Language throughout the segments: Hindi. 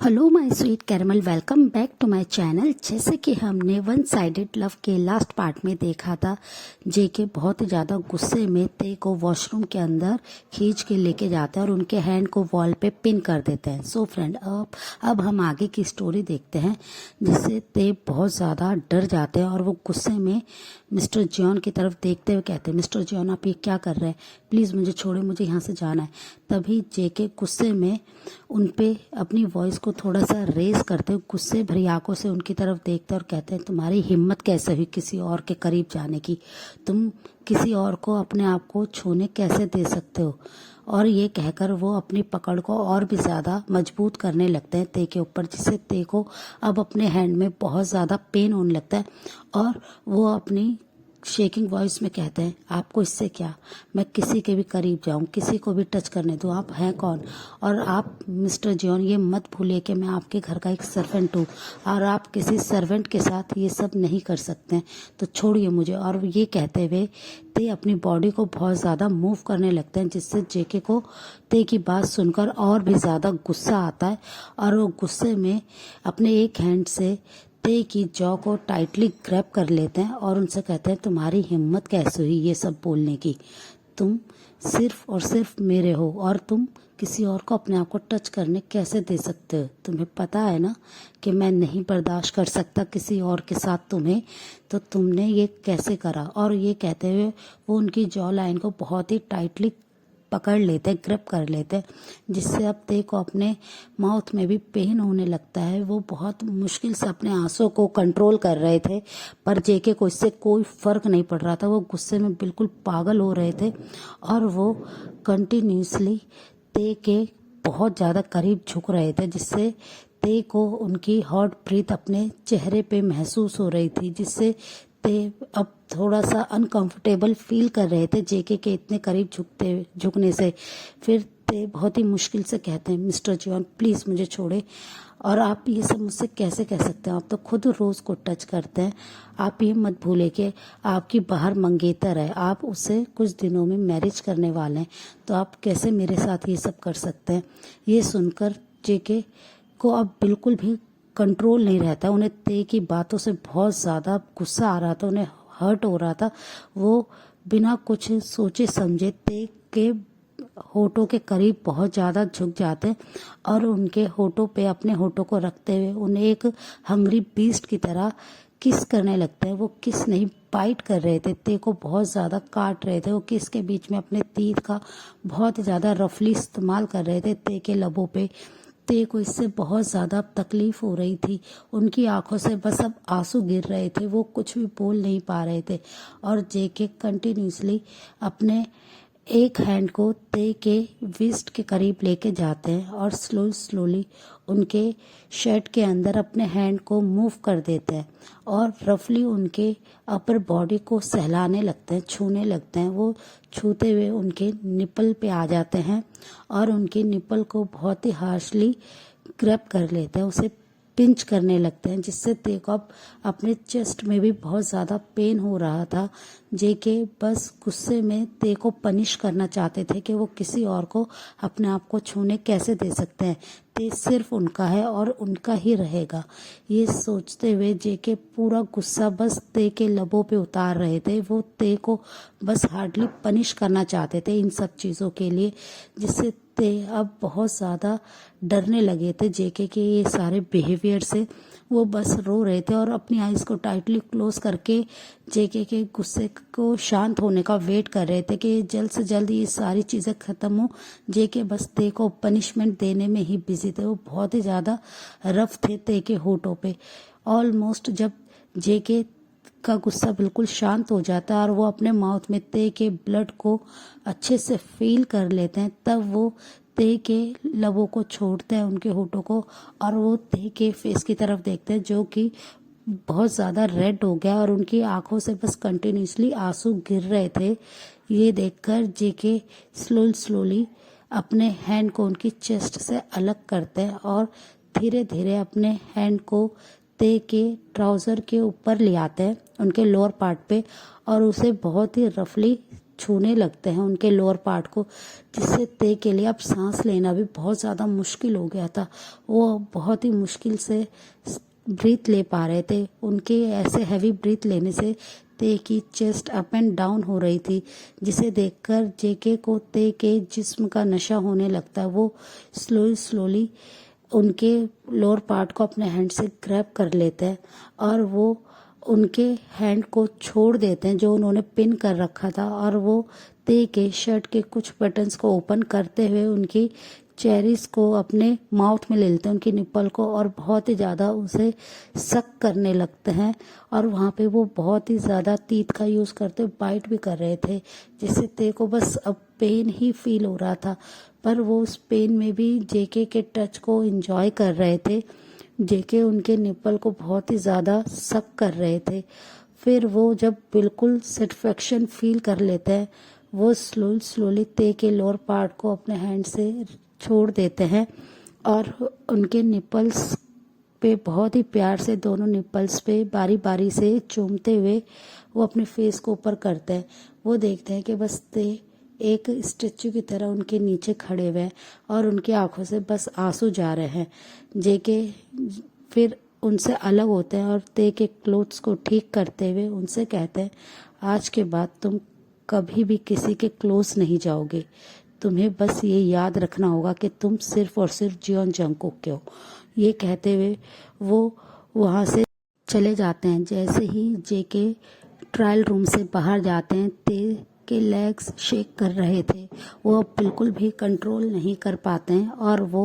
Hello my sweet caramel, welcome back to my channel. जैसे कि हमने वन साइडेड लव के लास्ट पार्ट में देखा था, जेके बहुत ही ज़्यादा गुस्से में ते को वॉशरूम के अंदर खींच के लेके जाते हैं और उनके हैंड को वॉल पे पिन कर देते हैं। सो फ्रेंड, अब हम आगे की स्टोरी देखते हैं, जिससे ते बहुत ज़्यादा डर जाते हैं और वो गुस्से में मिस्टर जॉन की तरफ देखते हुए कहते हैं, मिस्टर जॉन आप ये क्या कर रहे हैं, प्लीज़ मुझे छोड़े, मुझे यहाँ से जाना है। तभी जेके गुस्से में उन पे अपनी वॉइस को थोड़ा सा रेज करते हुए गुस्से भरी आंखों से उनकी तरफ देखते और कहते हैं, तुम्हारी हिम्मत कैसे हुई किसी और के करीब जाने की, तुम किसी और को अपने आप को छूने कैसे दे सकते हो। और ये कहकर वो अपनी पकड़ को और भी ज़्यादा मजबूत करने लगते हैं ते के ऊपर, जिससे ते को अब अपने हैंड में बहुत ज़्यादा पेन होने लगता है और वो अपनी शेकिंग वॉइस में कहते हैं, आपको इससे क्या, मैं किसी के भी करीब जाऊं, किसी को भी टच करने दूं, आप हैं कौन। और आप मिस्टर जॉन ये मत भूलिए कि मैं आपके घर का एक सर्वेंट हूं और आप किसी सर्वेंट के साथ ये सब नहीं कर सकते हैं, तो छोड़िए मुझे। और ये कहते हुए ते अपनी बॉडी को बहुत ज़्यादा मूव करने लगते हैं, जिससे जेके को ते की बात सुनकर और भी ज़्यादा गुस्सा आता है और वो गुस्से में अपने एक हैंड से ते की जॉ को टाइटली ग्रैब कर लेते हैं और उनसे कहते हैं, तुम्हारी हिम्मत कैसे हुई ये सब बोलने की, तुम सिर्फ और सिर्फ मेरे हो और तुम किसी और को अपने आप को टच करने कैसे दे सकते हो। तुम्हें पता है ना कि मैं नहीं बर्दाश्त कर सकता किसी और के साथ तुम्हें, तो तुमने ये कैसे करा। और ये कहते हुए वो उनकी जॉ लाइन को बहुत ही टाइटली पकड़ लेते हैं, ग्रिप कर लेते हैं, जिससे अब ते को अपने माउथ में भी पेन होने लगता है। वो बहुत मुश्किल से अपने आंसू को कंट्रोल कर रहे थे, पर जेके को इससे कोई फर्क नहीं पड़ रहा था। वो गुस्से में बिल्कुल पागल हो रहे थे और वो कंटिन्यूसली ते के बहुत ज़्यादा करीब झुक रहे थे, जिससे ते को उनकी हॉट ब्रीथ अपने चेहरे पे महसूस हो रही थी, जिससे ते अब थोड़ा सा अनकंफर्टेबल फील कर रहे थे जेके के इतने करीब झुकने से। फिर ते बहुत ही मुश्किल से कहते हैं, मिस्टर जॉन प्लीज़ मुझे छोड़े, और आप ये सब मुझसे कैसे कह सकते हैं, आप तो खुद रोज़ को टच करते हैं। आप ये मत भूले कि आपकी बाहर मंगेतर है, आप उससे कुछ दिनों में मैरिज करने वाले हैं, तो आप कैसे मेरे साथ ये सब कर सकते हैं। ये सुनकर जेके को अब बिल्कुल भी कंट्रोल नहीं रहता। उन्हें ते की बातों से बहुत ज़्यादा गुस्सा आ रहा था, उन्हें हर्ट हो रहा था। वो बिना कुछ सोचे समझे ते के होठों के करीब बहुत ज़्यादा झुक जाते हैं और उनके होठों पे अपने होठों को रखते हुए उन्हें एक हंग्री बीस्ट की तरह किस करने लगते हैं। वो किस नहीं, बाइट कर रहे थे, ते को बहुत ज़्यादा काट रहे थे। वो किस के बीच में अपने तीर का बहुत ही ज़्यादा रफली इस्तेमाल कर रहे थे ते के लबों पे। ते को इससे बहुत ज़्यादा तकलीफ हो रही थी, उनकी आंखों से बस अब आंसू गिर रहे थे, वो कुछ भी बोल नहीं पा रहे थे। और जेके कंटिन्यूसली अपने एक हैंड को ते के विस्ट के करीब लेके जाते हैं और स्लोली उनके शर्ट के अंदर अपने हैंड को मूव कर देते हैं और रफली उनके अपर बॉडी को सहलाने लगते हैं, छूने लगते हैं। वो छूते हुए उनके निपल पे आ जाते हैं और उनके निपल को बहुत ही हार्शली ग्रैब कर लेते हैं, उसे पिंच करने लगते हैं, जिससे ते को अब अपने चेस्ट में भी बहुत ज़्यादा पेन हो रहा था। जेके बस गुस्से में ते को पनिश करना चाहते थे कि वो किसी और को अपने आप को छूने कैसे दे सकते हैं, ते सिर्फ उनका है और उनका ही रहेगा। ये सोचते हुए जेके पूरा गुस्सा बस ते के लबों पे उतार रहे थे। वो ते को बस हार्डली पनिश करना चाहते थे इन सब चीज़ों के लिए, जिससे ते अब बहुत ज़्यादा डरने लगे थे जेके के ये सारे बिहेवियर से। वो बस रो रहे थे और अपनी आइज़ को टाइटली क्लोज करके जेके के गुस्से को शांत होने का वेट कर रहे थे कि जल्द से जल्द ये सारी चीज़ें ख़त्म हो। जेके बस ते को पनिशमेंट देने में ही बिजी थे। वो बहुत ही ज़्यादा रफ थे ते के होठों पे। ऑलमोस्ट जब जेके का गुस्सा बिल्कुल शांत हो जाता है और वो अपने माउथ में ते के ब्लड को अच्छे से फील कर लेते हैं, तब वो ते के लबों को छोड़ते हैं, उनके होठों को, और वो ते के फेस की तरफ देखते हैं जो कि बहुत ज़्यादा रेड हो गया और उनकी आंखों से बस कंटिन्यूसली आंसू गिर रहे थे। ये देखकर जेके स्लोली अपने हैंड को उनकी चेस्ट से अलग करते हैं और धीरे धीरे अपने हैंड को ते के ट्राउज़र के ऊपर ले आते हैं, उनके लोअर पार्ट पे, और उसे बहुत ही रफली छूने लगते हैं उनके लोअर पार्ट को, जिससे ते के लिए अब सांस लेना भी बहुत ज़्यादा मुश्किल हो गया था। वो बहुत ही मुश्किल से ब्रीथ ले पा रहे थे। उनके ऐसे हैवी ब्रीथ लेने से ते की चेस्ट अप एंड डाउन हो रही थी, जिसे देखकर जेके को ते के जिस्म का नशा होने लगता है। वो स्लोली उनके लोअर पार्ट को अपने हैंड से ग्रैब कर लेते हैं और वो उनके हैंड को छोड़ देते हैं जो उन्होंने पिन कर रखा था, और वो ते के शर्ट के कुछ बटन्स को ओपन करते हुए उनकी चेरीज को अपने माउथ में ले लेते हैं, उनकी निप्पल को, और बहुत ही ज़्यादा उसे सक करने लगते हैं। और वहाँ पे वो बहुत ही ज़्यादा तीत का यूज़ करते बाइट भी कर रहे थे, जिससे ते को बस अब पेन ही फील हो रहा था। पर वो उस पेन में भी जेके के टच को एंजॉय कर रहे थे। जेके उनके निप्पल को बहुत ही ज़्यादा सक कर रहे थे। फिर वो जब बिल्कुल सेटिस्फेक्शन फील कर लेते हैं, वो स्लोली ते के लोअर पार्ट को अपने हैंड से छोड़ देते हैं और उनके निप्पल्स पे बहुत ही प्यार से दोनों निप्पल्स पे बारी बारी से चूमते हुए वो अपने फेस को ऊपर करते हैं। वो देखते हैं कि बस ते एक स्टेचू की तरह उनके नीचे खड़े हुए हैं और उनकी आंखों से बस आंसू जा रहे हैं। जेके फिर उनसे अलग होते हैं और ते के क्लोथ्स को ठीक करते हुए उनसे कहते हैं, आज के बाद तुम कभी भी किसी के क्लोज नहीं जाओगे। तुम्हें बस ये याद रखना होगा कि तुम सिर्फ और सिर्फ जियोन जंगकुक के हो। ये कहते हुए वो वहाँ से चले जाते हैं। जैसे ही जेके ट्रायल रूम से बाहर जाते हैं, ते के लेग्स शेक कर रहे थे। वो अब बिल्कुल भी कंट्रोल नहीं कर पाते हैं और वो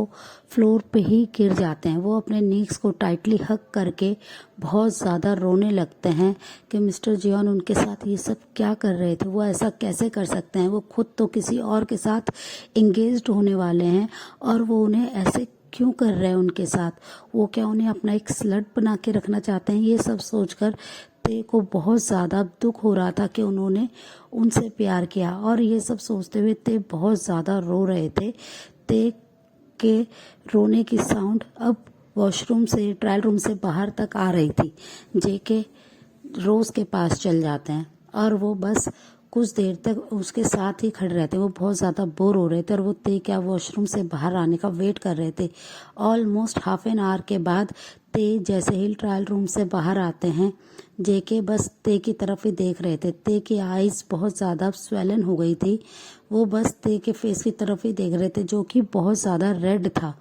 फ्लोर पे ही गिर जाते हैं। वो अपने नीज को टाइटली हग करके बहुत ज़्यादा रोने लगते हैं कि मिस्टर जियोन उनके साथ ये सब क्या कर रहे थे, वो ऐसा कैसे कर सकते हैं। वो खुद तो किसी और के साथ इंगेज्ड होने वाले हैं और वो उन्हें ऐसे क्यों कर रहे हैं उनके साथ। वो क्या उन्हें अपना एक स्लट बना के रखना चाहते हैं। ये सब सोचकर ते को बहुत ज़्यादा दुख हो रहा था कि उन्होंने उनसे प्यार किया, और ये सब सोचते हुए ते बहुत ज़्यादा रो रहे थे। ते के रोने की साउंड अब वॉशरूम से, ट्रायल रूम से बाहर तक आ रही थी। जेके रोज के पास चल जाते हैं और वो बस कुछ देर तक उसके साथ ही खड़े रहते हैं। वो बहुत ज़्यादा बोर हो रहे थे और वो ते क्या वॉशरूम से बाहर आने का वेट कर रहे थे। ऑलमोस्ट हाफ एन आवर के बाद ते जैसे ही ट्रायल रूम से बाहर आते हैं, जेके बस ते की तरफ ही देख रहे थे। ते की आईज बहुत ज़्यादा स्वेलन हो गई थी। वो बस ते के फेस की तरफ ही देख रहे थे जो कि बहुत ज़्यादा रेड था,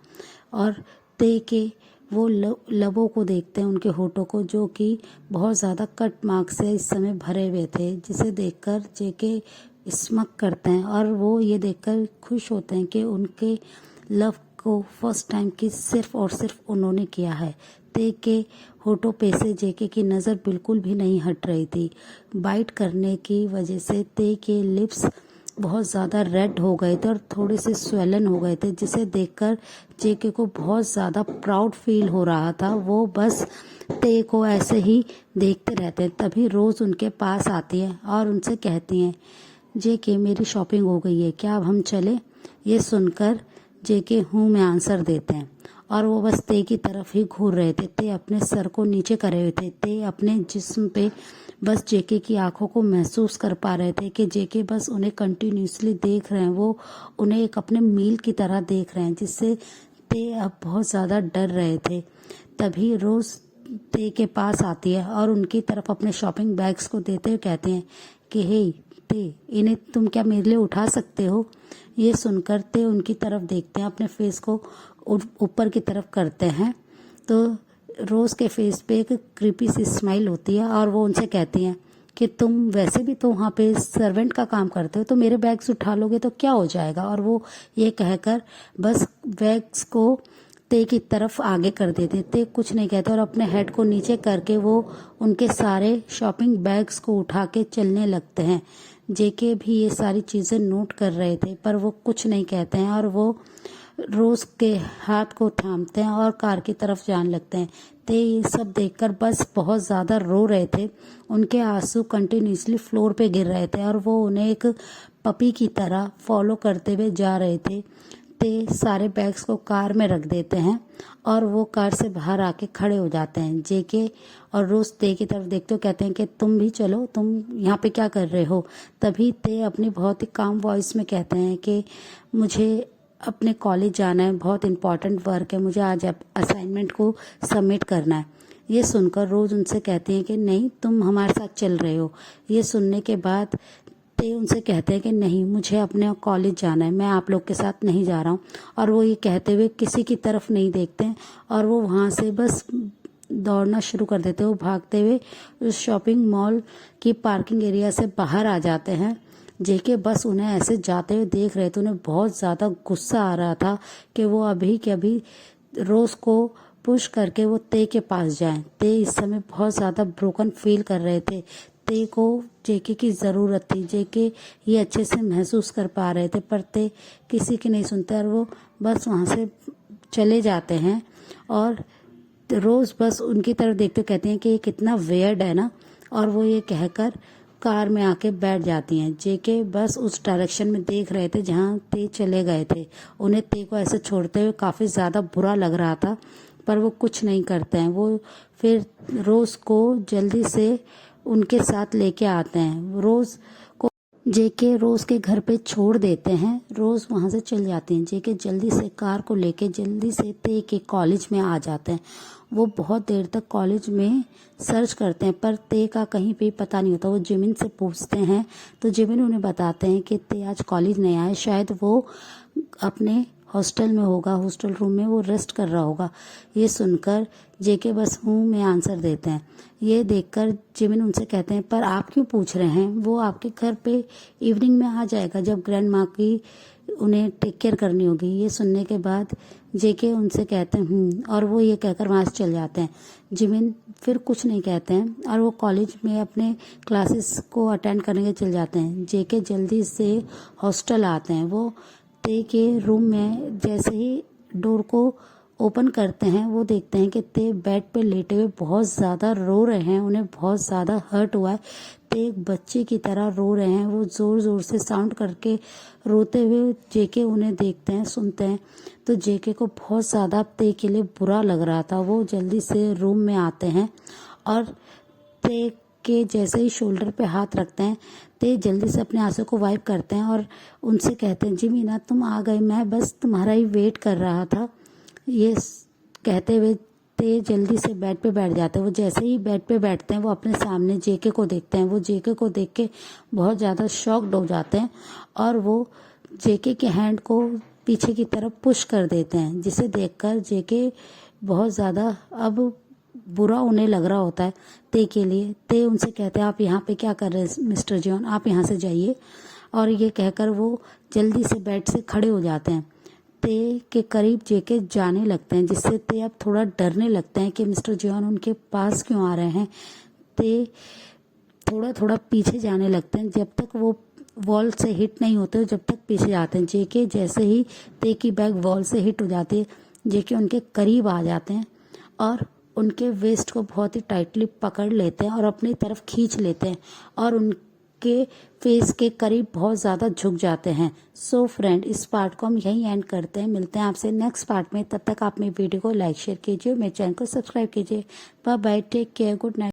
और ते के वो लबों को देखते हैं, उनके होठों को, जो कि बहुत ज़्यादा कट मार्क से इस समय भरे हुए थे, जिसे देखकर जेके स्मक करते हैं और वो ये देखकर खुश होते हैं कि उनके लव को फर्स्ट टाइम की सिर्फ और सिर्फ उन्होंने किया है। ते के होठों पे से जेके की नज़र बिल्कुल भी नहीं हट रही थी। बाइट करने की वजह से ते के लिप्स बहुत ज़्यादा रेड हो गए थे और थोड़े से स्वेलन हो गए थे, जिसे देखकर जेके को बहुत ज़्यादा प्राउड फील हो रहा था। वो बस ते को ऐसे ही देखते रहते हैं। तभी रोज़ उनके पास आती है और उनसे कहती हैं, जेके मेरी शॉपिंग हो गई है, क्या अब हम चले। ये सुनकर जेके हूँ में आंसर देते हैं और वो बस ते की तरफ ही घूर रहे थे। ते अपने सर को नीचे करे हुए थे। ते अपने जिस्म पे बस जेके की आंखों को महसूस कर पा रहे थे कि जेके बस उन्हें कंटिन्यूसली देख रहे हैं। वो उन्हें एक अपने मील की तरह देख रहे हैं, जिससे ते अब बहुत ज़्यादा डर रहे थे। तभी रोज़ ते के पास आती है और उनकी तरफ अपने शॉपिंग बैग्स को देते हुए कहते हैं कि हे ते, इन्हें तुम क्या मेरे लिए उठा सकते हो। ये सुनकर ते उनकी तरफ देखते हैं, अपने फेस को ऊपर की तरफ करते हैं, तो रोज़ के फेस पे एक क्रीपी सी स्माइल होती है और वो उनसे कहती हैं कि तुम वैसे भी तो वहाँ पे सर्वेंट का काम करते हो, तो मेरे बैग्स उठा लोगे तो क्या हो जाएगा। और वो ये कहकर बस बैग्स को ते की तरफ आगे कर देते। ते कुछ नहीं कहते और अपने हेड को नीचे करके वो उनके सारे शॉपिंग बैग्स को उठा के चलने लगते हैं। जेके भी ये सारी चीज़ें नोट कर रहे थे, पर वो कुछ नहीं कहते हैं और वो रोज़ के हाथ को थामते हैं और कार की तरफ जाने लगते हैं। ते ये सब देखकर बस बहुत ज़्यादा रो रहे थे। उनके आंसू कंटिन्यूसली फ्लोर पे गिर रहे थे और वो उन्हें एक पपी की तरह फॉलो करते हुए जा रहे थे। ते सारे बैग्स को कार में रख देते हैं और वो कार से बाहर आके खड़े हो जाते हैं। जेके और रोज ते की तरफ देखते हो, कहते हैं कि तुम भी चलो, तुम यहाँ पे क्या कर रहे हो। तभी ते अपनी बहुत ही काम वॉइस में कहते हैं कि मुझे अपने कॉलेज जाना है, बहुत इम्पॉर्टेंट वर्क है, मुझे आज असाइनमेंट को सबमिट करना है। ये सुनकर रोज उनसे कहती हैं कि नहीं, तुम हमारे साथ चल रहे हो। ये सुनने के बाद ते उनसे कहते हैं कि नहीं, मुझे अपने कॉलेज जाना है, मैं आप लोग के साथ नहीं जा रहा हूँ। और वो ये कहते हुए किसी की तरफ नहीं देखते हैं और वो वहाँ से बस दौड़ना शुरू कर देते हैं। वो भागते हुए उस शॉपिंग मॉल की पार्किंग एरिया से बाहर आ जाते हैं। जेके बस उन्हें ऐसे जाते हुए देख रहे थे, उन्हें बहुत ज़्यादा गुस्सा आ रहा था कि वो अभी के अभी रोज को पुश करके वो ते के पास जाएं। ते इस समय बहुत ज़्यादा ब्रोकन फील कर रहे थे। ते को जेके की ज़रूरत थी। जेके ये अच्छे से महसूस कर पा रहे थे, पर ते किसी की नहीं सुनते और वो बस वहाँ से चले जाते हैं। और रोज़ बस उनकी तरफ देखते कहते हैं कि ये कितना वियर्ड है ना, और वो ये कहकर कार में आके बैठ जाती हैं। जेके बस उस डायरेक्शन में देख रहे थे जहाँ ते चले गए थे। उन्हें ते को ऐसे छोड़ते हुए काफ़ी ज़्यादा बुरा लग रहा था, पर वो कुछ नहीं करते हैं। वो फिर रोज़ को जल्दी से उनके साथ लेके आते हैं। रोज़ को जेके रोज़ के घर पे छोड़ देते हैं। रोज़ वहाँ से चल जाती हैं। जेके जल्दी से कार को लेके जल्दी से ते के कॉलेज में आ जाते हैं। वो बहुत देर तक कॉलेज में सर्च करते हैं, पर ते का कहीं पे पता नहीं होता। वो जिमिन से पूछते हैं तो जिमिन उन्हें बताते हैं कि ते आज कॉलेज नहीं आया, शायद वो अपने हॉस्टल में होगा, हॉस्टल रूम में वो रेस्ट कर रहा होगा। ये सुनकर जेके बस हूँ में आंसर देते हैं। ये देखकर जिमिन उनसे कहते हैं, पर आप क्यों पूछ रहे हैं, वो आपके घर पे इवनिंग में आ जाएगा जब ग्रैंड माँ की उन्हें टेक केयर करनी होगी। ये सुनने के बाद जेके उनसे कहते हैं और वो ये कहकर वहाँ से चल जाते हैं। जिमिन फिर कुछ नहीं कहते हैं और वो कॉलेज में अपने क्लासेस को अटेंड करने के चल जाते हैं। जेके जल्दी से हॉस्टल आते हैं। वो ते के रूम में जैसे ही डोर को ओपन करते हैं, वो देखते हैं कि ते बेड पे लेटे हुए बहुत ज़्यादा रो रहे हैं। उन्हें बहुत ज़्यादा हर्ट हुआ है। ते एक बच्चे की तरह रो रहे हैं। वो ज़ोर ज़ोर से साउंड करके रोते हुए जेके उन्हें देखते हैं, सुनते हैं। तो जेके को बहुत ज़्यादा ते के लिए बुरा लग रहा था। वो जल्दी से रूम में आते हैं और ते के जैसे ही शोल्डर पे हाथ रखते हैं, ते जल्दी से अपने आंसू को वाइप करते हैं और उनसे कहते हैं, जिमीना तुम आ गए, मैं बस तुम्हारा ही वेट कर रहा था। ये कहते हुए ते जल्दी से बेड पे बैठ जाते हैं। वो जैसे ही बेड पे बैठते हैं, वो अपने सामने जेके को देखते हैं। वो जेके को देख के बहुत ज़्यादा शॉक्ड हो जाते हैं और वो जेके के हैंड को पीछे की तरफ पुश कर देते हैं, जिसे देखकर जेके बहुत ज़्यादा अब बुरा उन्हें लग रहा होता है ते के लिए। ते उनसे कहते हैं, आप यहाँ पे क्या कर रहे हैं मिस्टर जॉन, आप यहाँ से जाइए। और ये कहकर वो जल्दी से बेड से खड़े हो जाते हैं। ते के करीब जेके जाने लगते हैं, जिससे ते अब थोड़ा डरने लगते हैं कि मिस्टर जॉन उनके पास क्यों आ रहे हैं। ते थोड़ा थोड़ा पीछे जाने लगते हैं, जब तक वो वॉल से हिट नहीं होते जब तक पीछे जाते हैं। जेके जैसे ही ते की बैग वॉल से हिट हो जाती है, जेके उनके करीब आ जाते हैं और उनके वेस्ट को बहुत ही टाइटली पकड़ लेते हैं और अपनी तरफ खींच लेते हैं और उनके फेस के करीब बहुत ज़्यादा झुक जाते हैं। सो फ्रेंड, इस पार्ट को हम यहीं एंड करते हैं। मिलते हैं आपसे नेक्स्ट पार्ट में। तब तक आप मेरी वीडियो को लाइक शेयर कीजिए, मेरे चैनल को सब्सक्राइब कीजिए। Bye bye, take care, good night.